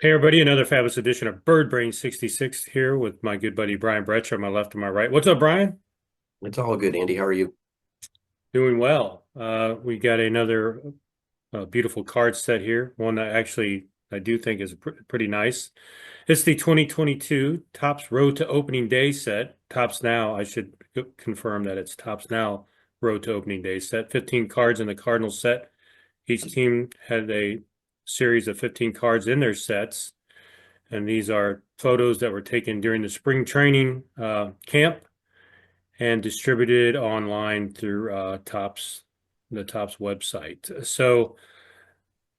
Hey everybody, another fabulous edition of Bird Brain 66 here with my good buddy Brian Bretcher on my left and my right. What's up, Brian? It's all good, Andy. How are you? Doing well. We got another beautiful card set here, one that actually I do think is pretty nice. It's the 2022 Topps Road to Opening Day set. Topps Now, I should confirm that it's Topps Now Road to Opening Day set. 15 cards in the Cardinals set. Each team had a series of 15 cards in their sets. And these are photos that were taken during the spring training camp and distributed online through the Topps website. So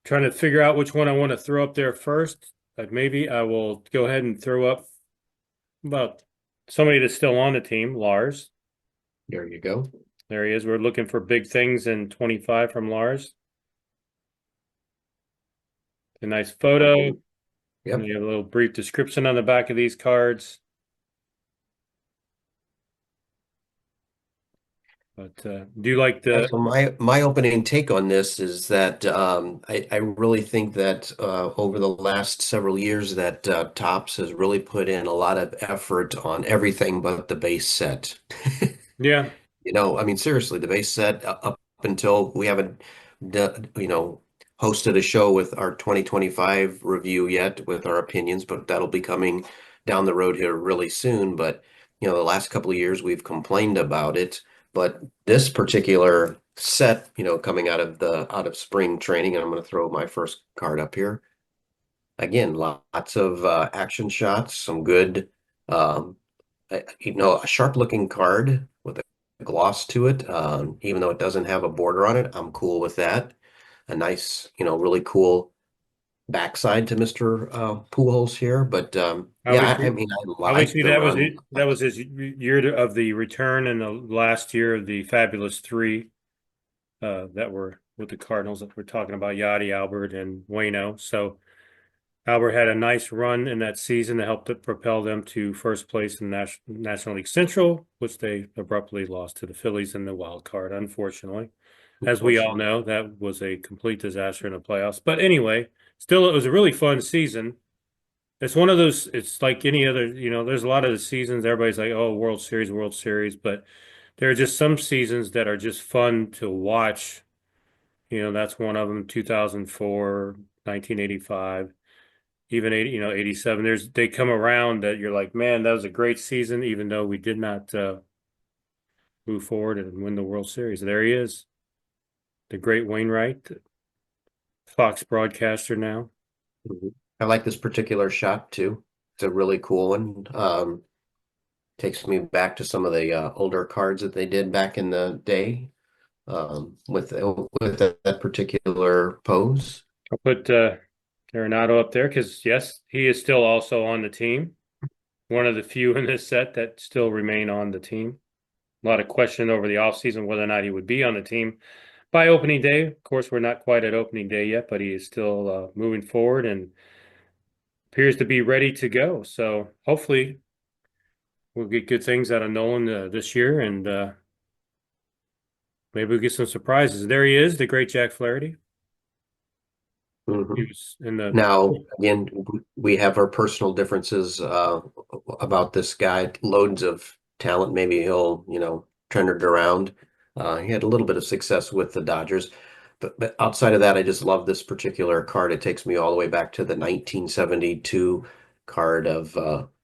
trying to figure out which one I want to throw up there first. But maybe I will go ahead and throw up about somebody that's still on the team, Lars. There you go. There he is. We're looking for big things in 25 from Lars. A nice photo. And Yep. you have a little brief description on the back of these cards. But do you like Yeah, the so my opening take on this is that I really think that over the last several years that Topps has really put in a lot of effort on everything but the base set. yeah. I mean, seriously, the base set up until we haven't, hosted a show with our 2025 review yet with our opinions, but that'll be coming down the road here really soon. But, the last couple of years we've complained about it. But this particular set, coming out of spring training, and I'm going to throw my first card up here. Again, lots of action shots, some good, um, a sharp looking card with a gloss to it. Even though it doesn't have a border on it, I'm cool with that. A nice, really cool backside to Mr. Pujols here. But yeah, I Obviously, mean, I like obviously the that was run. it. That was his year of the return and the last year of the fabulous three that were with the Cardinals that we're talking about, Yachty, Albert, and Waino. So Albert had a nice run in that season that helped to propel them to first place in the National League Central, which they abruptly lost to the Phillies in the wild card, unfortunately. As we all Fortunately. know, that was a complete disaster in the playoffs. But anyway, still, it was a really fun season. It's one of those, it's like any other, there's a lot of the seasons, everybody's like, oh, World Series, World Series, but there are just some seasons that are just fun to watch. That's one of them, 2004, 1985, even 80, 87. They come around that you're like, man, that was a great season, even though we did not move forward and win the World Series. There he is, the great Wainwright, Fox broadcaster now. Mhm. I like this particular shot too. It's a really cool one. Takes me back to some of the older cards that they did back in the day with that particular pose. I'll put Arenado up there because, yes, he is still also on the team. One of the few in this set that still remain on the team. A lot of question over the offseason whether or not he would be on the team by opening day. Of course, we're not quite at opening day yet, but he is still moving forward and appears to be ready to go. So hopefully we'll get good things out of Nolan this year and maybe we'll get some surprises. There he is, the great Jack Flaherty. He Mhm. was in the Now, again, we have our personal differences about this guy. Loads of talent. Maybe he'll, turn it around. He had a little bit of success with the Dodgers, but outside of that, I just love this particular card. It takes me all the way back to the 1972 card of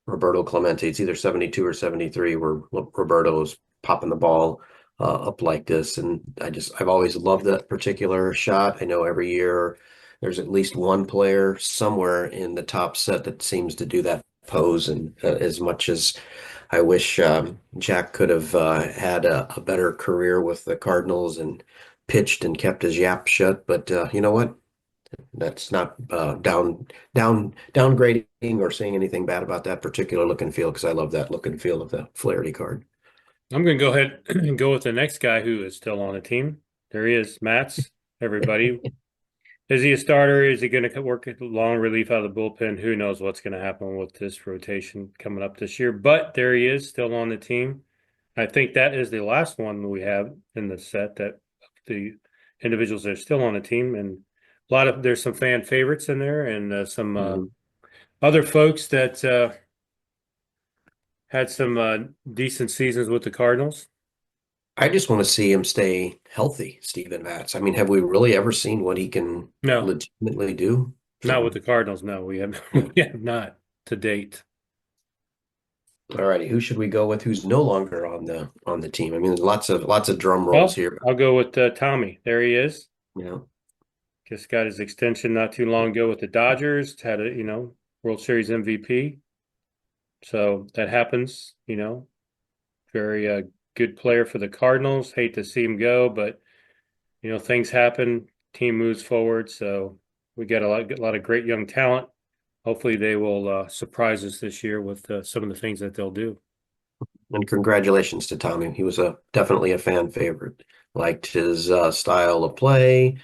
Roberto Clemente. It's either 72 or 73, where Roberto's popping the ball up like this, and I've always loved that particular shot. I know every year there's at least one player somewhere in the top set that seems to do that pose. And as much as I wish Jack could have had a better career with the Cardinals and pitched and kept his yap shut, but you know what? That's not downgrading or saying anything bad about that particular look and feel because I love that look and feel of the Flaherty card. I'm going to go ahead and go with the next guy who is still on the team. There he is, Mats. Everybody. Is he a starter? Is he going to work a long relief out of the bullpen? Who knows what's going to happen with this rotation coming up this year? But there he is, still on the team. I think that is the last one we have in the set that the individuals that are still on the team, and there's some fan favorites in there, and some Mhm. Other folks that had some decent seasons with the Cardinals. I just want to see him stay healthy, Steven Matz. I mean, have we really ever seen what he can No, legitimately do? not with So, the Cardinals. No, we have yeah. we have not to date. All righty. Who should we go with? Who's no longer on the team? I mean, there's lots of drum rolls Well, here. I'll go with Tommy. There he is. You know, Just got his extension not too long ago with the Dodgers. Had a World Series MVP. So that happens. Very good player for the Cardinals. Hate to see him go, but things happen. Team moves forward. So we got a lot of great young talent. Hopefully, they will surprise us this year with some of the things that they'll do. and congratulations to Tommy. He was a definitely a fan favorite. Liked his style of play.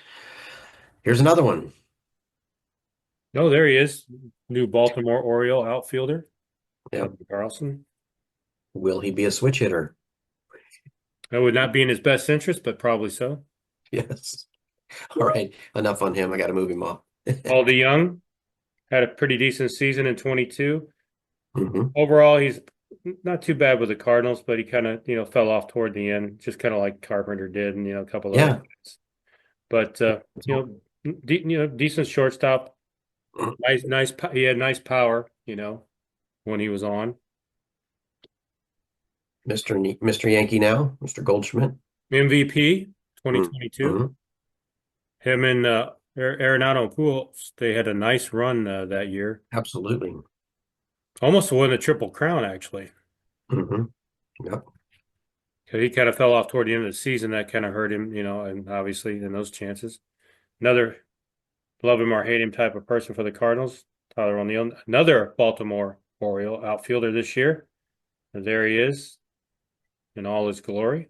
Here's another one. Oh, there he is, new Baltimore Oriole outfielder, Yep. Kevin Carlson. Will he be a switch hitter? That would not be in his best interest, but probably so. Yes. All right. Enough on him. I got to move him off. Aldi Young had a pretty decent season in 22. hmm Overall, he's not too bad with the Cardinals, but he kind of, fell off toward the end, just kind of like Carpenter did and, a couple other Yeah. guys. But, decent shortstop. He had nice power, when he was on. Mr. Yankee now, Mr. Goldschmidt. MVP Mm-hmm. 2022. Him and Arenado Pujols, they had a nice run that year. Absolutely. Almost won the Triple Crown, actually. hmm Yep. 'Cause he kind of fell off toward the end of the season. That kind of hurt him, and obviously in those chances. Another love him or hate him type of person for the Cardinals, Tyler O'Neill. Another Baltimore Oriole outfielder this year. And there he is in all his glory.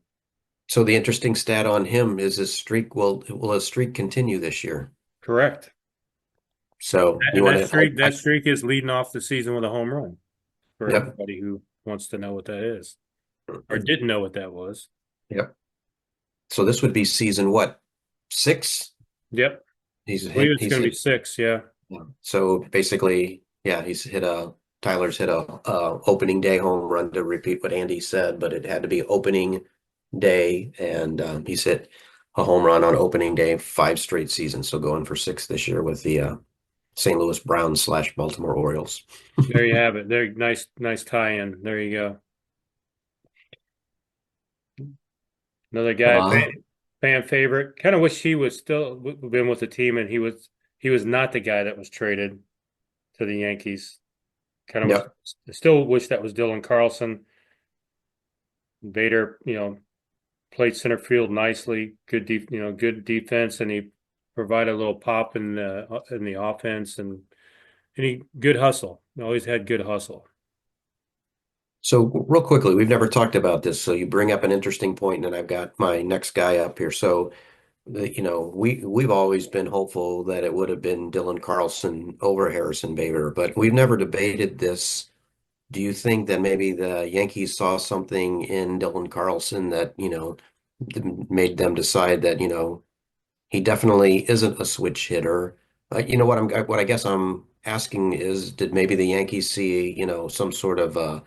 So the interesting stat on him is his streak will his streak continue this year? Correct. So you And want that to streak, that streak is leading off the season with a home run for yep. everybody who wants to know what that is or didn't know what that was. Yep. So this would be season what? Six? Yep. He's I believe hit it's he's going to be hit six. Yeah. yeah. So basically, yeah, Tyler's hit a opening day home run to repeat what Andy said, but it had to be opening day, and he's hit a home run on opening day 5 straight seasons. So going for six this year with the St. Louis Browns / Baltimore Orioles. There you have it. There, nice tie-in. There you go. Another guy, Uh, fan favorite. Kind of wish he was still been with the team, and he was not the guy that was traded to the Yankees. Kind of wish, yep. still wish that was Dylan Carlson. Vader, played center field nicely. Good defense, and he provided a little pop in the offense, and he good hustle. Always had good hustle. So real quickly, we've never talked about this. So you bring up an interesting point, and then I've got my next guy up here. So we've always been hopeful that it would have been Dylan Carlson over Harrison Bader, but we've never debated this. Do you think that maybe the Yankees saw something in Dylan Carlson that, made them decide that, he definitely isn't a switch hitter? What I guess I'm asking is, did maybe the Yankees see, some sort of a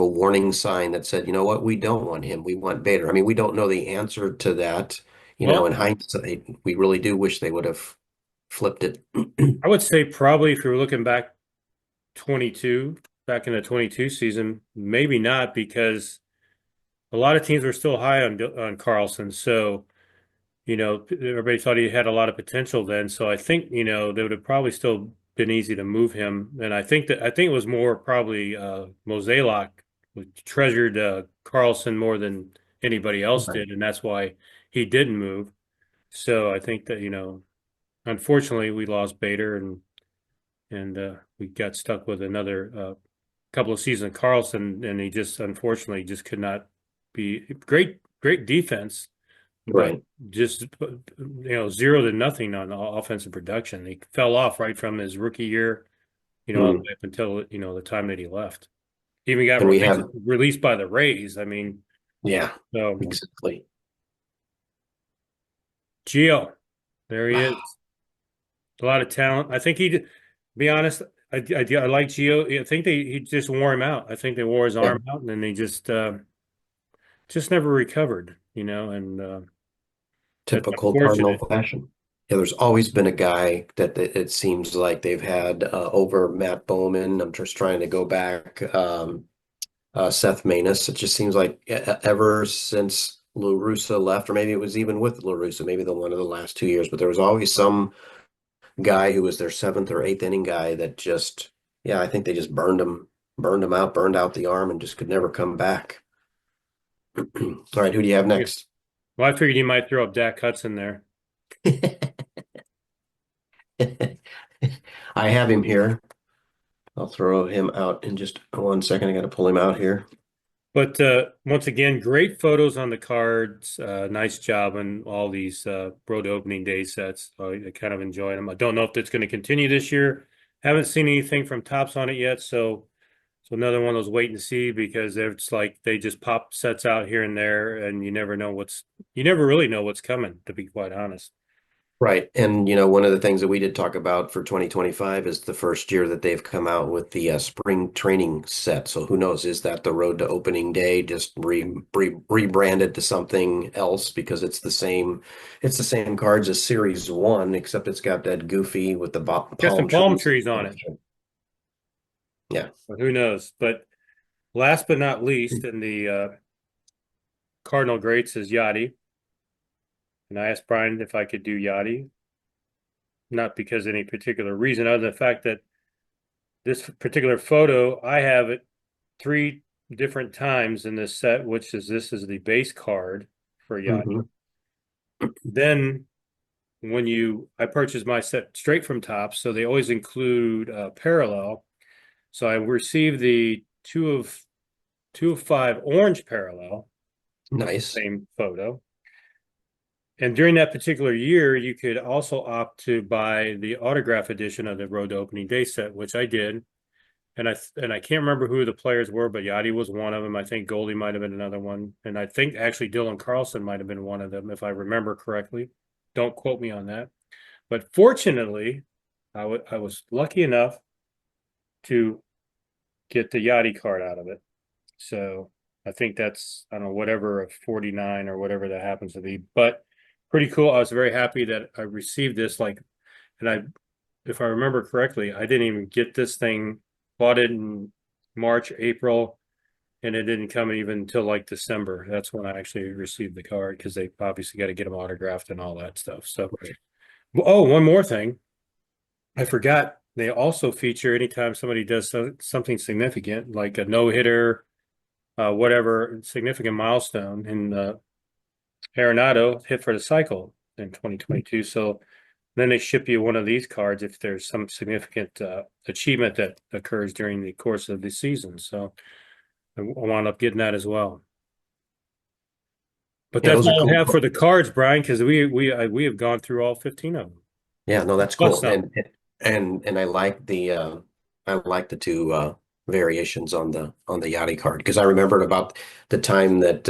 warning sign that said, you know what, we don't want him, we want Bader. I mean, we don't know the answer to that. In Well, hindsight, we really do wish they would have flipped it. I would say probably if you're looking back in the 22 season, maybe not because a lot of teams were still high on Carlson. So, everybody thought he had a lot of potential then. So I think, they would have probably still been easy to move him. And I think it was more probably Mozeliak who treasured Carlson more than anybody else Right. did, and that's why he didn't move. So I think that, unfortunately we lost Bader and we got stuck with another couple of seasons of Carlson, and he just unfortunately just could not be great defense, but Right. just 0 to nothing on offensive production. He fell off right from his rookie year, all the Mm. way up until the time that he left. He even got And we have, released by the Rays. I mean, yeah, so exactly. Gio, there he is. A lot of talent. I think be honest. I like Gio. I think he just wore him out. I think they wore his Yeah, arm out, and then they just never recovered. And that's typical Cardinal unfortunate. fashion. Yeah, there's always been a guy that it seems like they've had over Matt Bowman. I'm just trying to go back. Seth Maness. It just seems like ever since La Russa left, or maybe it was even with La Russa, maybe the one of the last 2 years, but there was always some guy who was their seventh or eighth inning guy that just, yeah, I think they just burned him out, burned out the arm, and just could never come back. All right, who do you have Yeah. next? Well, I figured you might throw up Dak Hudson there. I have him here. I'll throw him out in just 1 second. I got to pull him out here. But once again, great photos on the cards. Nice job on all these road opening day sets. I kind of enjoy them. I don't know if that's going to continue this year. Haven't seen anything from Tops on it yet, so another one of those wait and see because it's like they just pop sets out here and there, and you never really know what's coming, to be quite honest. Right. And, one of the things that we did talk about for 2025 is the first year that they've come out with the spring training set. So who knows, is that the road to opening day just rebranded to something else because it's the same cards as Series 1, except it's got that goofy with the Got some palm palm trees. trees on it, Yeah. but who knows? But last but not least, in the Cardinal greats is Yachty. And I asked Brian if I could do Yachty, not because of any particular reason, other than the fact that this particular photo, I have it three different times in this set, which is this is the base card for Yachty. Hmm. Then I purchased my set straight from Topps, so they always include parallel. So I received the two of five orange parallel, Nice. same photo. And during that particular year, you could also opt to buy the autograph edition of the Road to Opening Day set, which I did. And I can't remember who the players were, but Yachty was one of them. I think Goldie might have been another one, and I think actually Dylan Carlson might have been one of them, if I remember correctly. Don't quote me on that. But fortunately, I was lucky enough to get the Yachty card out of it. So I think that's, I don't know, whatever, a 49 or whatever that happens to be. But pretty cool. I was very happy that I received this. And if I remember correctly, I didn't even get this thing, bought it in March, April, and it didn't come even until like December. That's when I actually received the card because they obviously got to get them autographed and all that stuff. So, oh, one more thing. I forgot. They also feature anytime somebody does something significant, like a no hitter, whatever significant milestone. And Arenado hit for the cycle in 2022. So then they ship you one of these cards if there's some significant achievement that occurs during the course of the season. So I wound up getting that as well. But Yeah, that's those are all I cool. have for the cards, Brian, because we have gone through all 15 of them. Yeah, no, that's Plus cool. some. And I like the two variations on the Yachty card because I remembered about the time that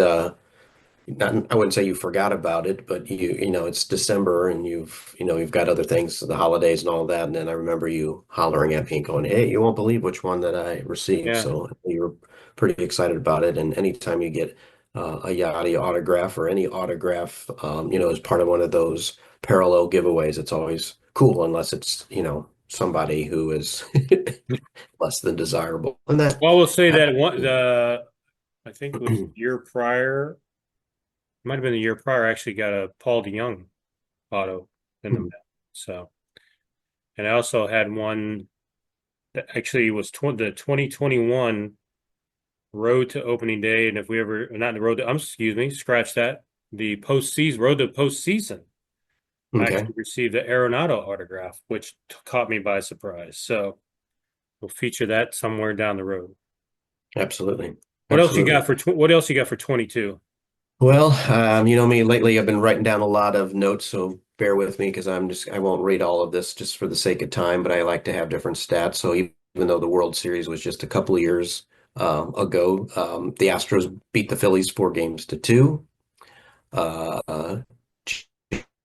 not, I wouldn't say you forgot about it, but it's December and you've got other things, the holidays and all that. And then I remember you hollering at me and going, "Hey, you won't believe which one that I received." Yeah. So you were pretty excited about it. And anytime you get a Yachty autograph or any autograph, as part of one of those parallel giveaways, it's always cool unless it's, somebody who is less than desirable. And Well, we'll say that I think it was the year prior, might have been the year prior, I actually got a Paul DeYoung auto in the mail. So, and I also had one that actually was the 2021 road to opening day. And if we ever, not the road to, excuse me, scratch that. The postseason, road to postseason. I Okay, actually received the Arenado autograph, which caught me by surprise. So we'll feature that somewhere down the road. absolutely. What else you Absolutely. got for what else you got for 22? Well, you know me, lately I've been writing down a lot of notes, so bear with me because I won't read all of this just for the sake of time, but I like to have different stats. So even though the World Series was just a couple of years ago, the Astros beat the Phillies 4 games to 2. Uh,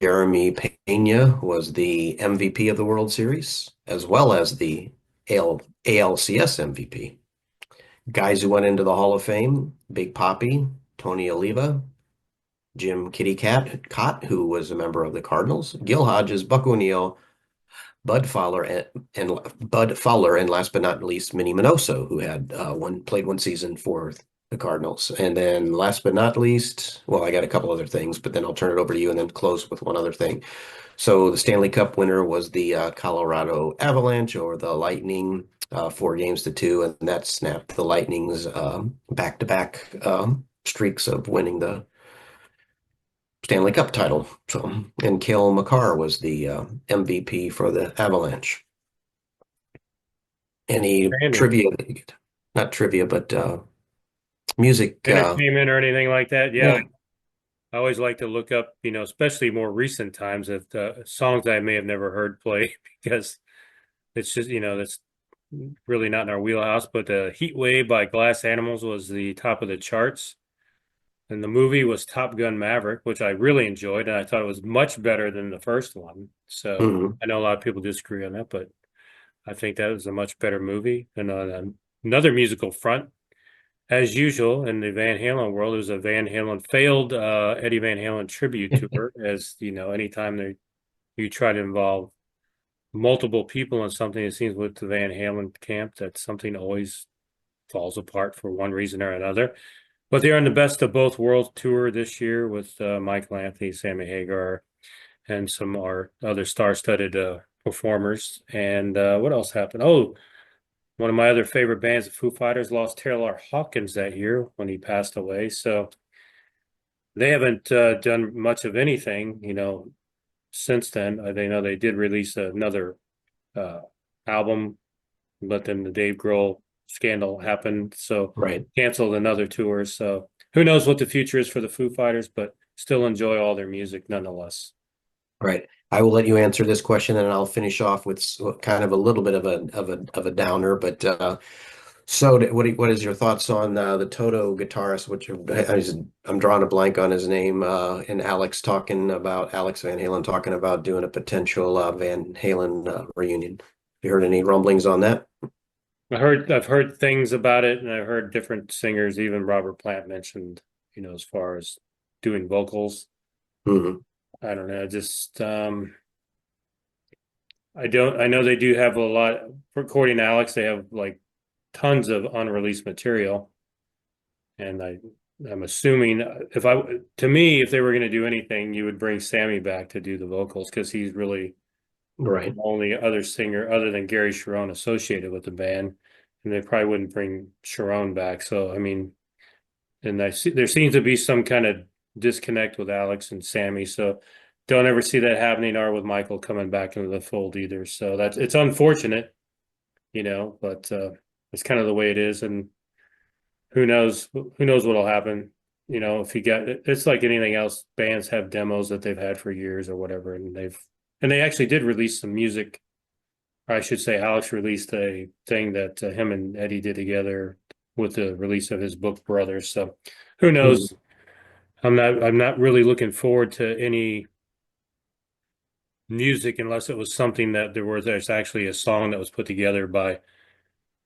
Jeremy Pena was the MVP of the World Series, as well as the ALCS MVP. Guys who went into the Hall of Fame: Big Papi, Tony Oliva, Jim Kitty Cat Cott, who was a member of the Cardinals, Gil Hodges, Buck O'Neill, Bud Fowler, and last but not least, Minnie Minoso, who had played one season for the Cardinals. And then last but not least, well, I got a couple other things, but then I'll turn it over to you and then close with one other thing. So the Stanley Cup winner was the Colorado Avalanche or the Lightning, 4-2, and that snapped the Lightning's back-to-back streaks of winning the Stanley Cup title. So, and Cale Makar was the MVP for the Avalanche. Any Brandon. trivia? Not trivia, but music. Entertainment or anything like that. Yeah, Yeah. I always like to look up, especially more recent times of songs I may have never heard play because it's just, that's really not in our wheelhouse. But Heat Wave by Glass Animals was the top of the charts. And the movie was Top Gun Maverick, which I really enjoyed, and I thought it was much better than the first one. So Mhm. I know a lot of people disagree on that, but I think that was a much better movie. And on another musical front, as usual in the Van Halen world, there's a Van Halen failed Eddie Van Halen tribute tour. As you know, anytime you try to involve multiple people in something, it seems with the Van Halen camp that something always falls apart for one reason or another. But they're on the Best of Both Worlds tour this year with Michael Anthony, Sammy Hagar, and some our other star-studded performers. And what else happened? Oh, one of my other favorite bands, the Foo Fighters, lost Taylor Hawkins that year when he passed away. So they haven't done much of anything, since then. They know they did release another uh, album, but then the Dave Grohl scandal happened, so Right. canceled another tour. So who knows what the future is for the Foo Fighters, but still enjoy all their music nonetheless. Right. I will let you answer this question, and I'll finish off with kind of a little bit of a downer. But so, what is your thoughts on the Toto guitarist? Which I'm drawing a blank on his name. And Alex Van Halen talking about doing a potential Van Halen reunion. You heard any rumblings on that? I've heard things about it, and I've heard different singers, even Robert Plant mentioned, as far as doing vocals. Hmm. I don't know, just I know they do have a lot, according to Alex, they have like tons of unreleased material. And I'm assuming to me, if they were going to do anything, you would bring Sammy back to do the vocals because he's really the Right. only other singer other than Gary Sharon associated with the band. And they probably wouldn't bring Sharon back. So, I mean, and I see there seems to be some kind of disconnect with Alex and Sammy. So don't ever see that happening or with Michael coming back into the fold either. So it's unfortunate, but it's kind of the way it is. And who knows what'll happen. If you get it's like anything else, bands have demos that they've had for years or whatever, and they actually did release some music. Or I should say, Alex released a thing that him and Eddie did together with the release of his book Brothers. So who Mhm. knows? I'm not really looking forward to any music unless it was something that there's actually a song that was put together by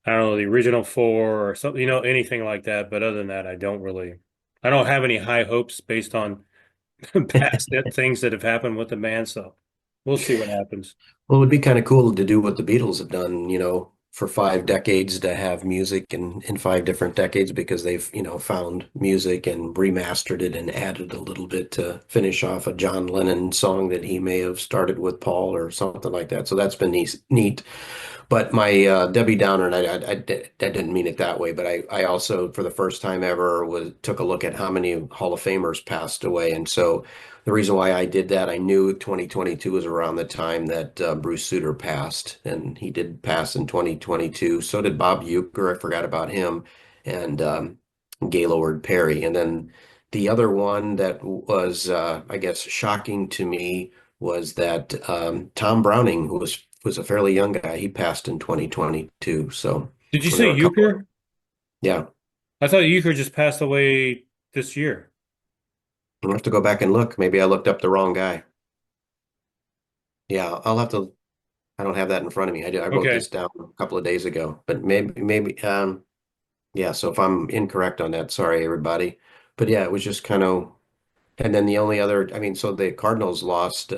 I don't know, the original four or something, anything like that. But other than that, I don't have any high hopes based on past things that have happened with the band. So we'll see what happens. Well, it would be kind of cool to do what the Beatles have done, for 5 decades, to have music in 5 different decades, because they've, found music and remastered it and added a little bit to finish off a John Lennon song that he may have started with Paul or something like that. So that's been neat. But my Debbie Downer, and I didn't mean it that way, but I also, for the first time ever, took a look at how many Hall of Famers passed away. And so the reason why I did that, I knew 2022 was around the time that Bruce Sutter passed, and he did pass in 2022. So did Bob Uecker. I forgot about him, and Gaylord Perry. And then the other one that was, I guess, shocking to me was that Tom Browning, who was a fairly young guy, he passed in 2022. So Did you there say were a couple of, Euchre? yeah, I thought Euchre just passed away this year. I'll have to go back and look. Maybe I looked up the wrong guy. Yeah, I'll have to. I don't have that in front of me. I wrote Okay. this down a couple of days ago, but maybe yeah, so if I'm incorrect on that, sorry everybody. But yeah, it was just kind of, and then the only other, I mean, so the Cardinals lost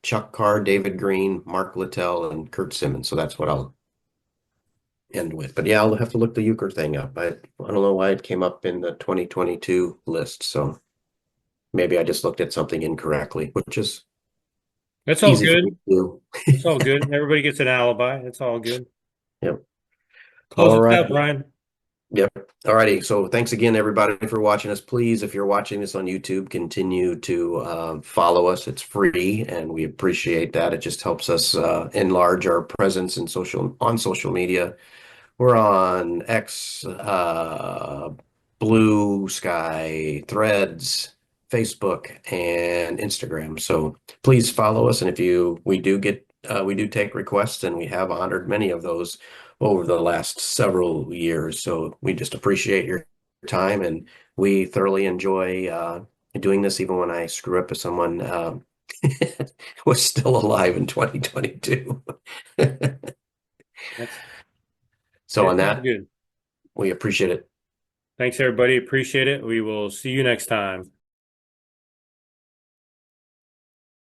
Chuck Carr, David Green, Mark Littell, and Kurt Simmons. So that's what I'll end with. But yeah, I'll have to look the Euchre thing up. I don't know why it came up in the 2022 list. So maybe I just looked at something incorrectly, which is That's all easy for me good. to It's all do. good. Everybody gets an alibi. It's all good. Yep. Close All us right. out, Brian. Yep. All righty. So thanks again, everybody, for watching us. Please, if you're watching this on YouTube, continue to follow us. It's free, and we appreciate that. It just helps us enlarge our presence in social media. We're on X, Blue Sky, Threads, Facebook, and Instagram. So please follow us. And if we do take requests, and we have honored many of those over the last several years. So we just appreciate your time, and we thoroughly enjoy doing this, even when I screw up if someone was still alive in 2022. That's So on it sounds that, good. we appreciate it. Thanks, everybody. Appreciate it. We will see you next time.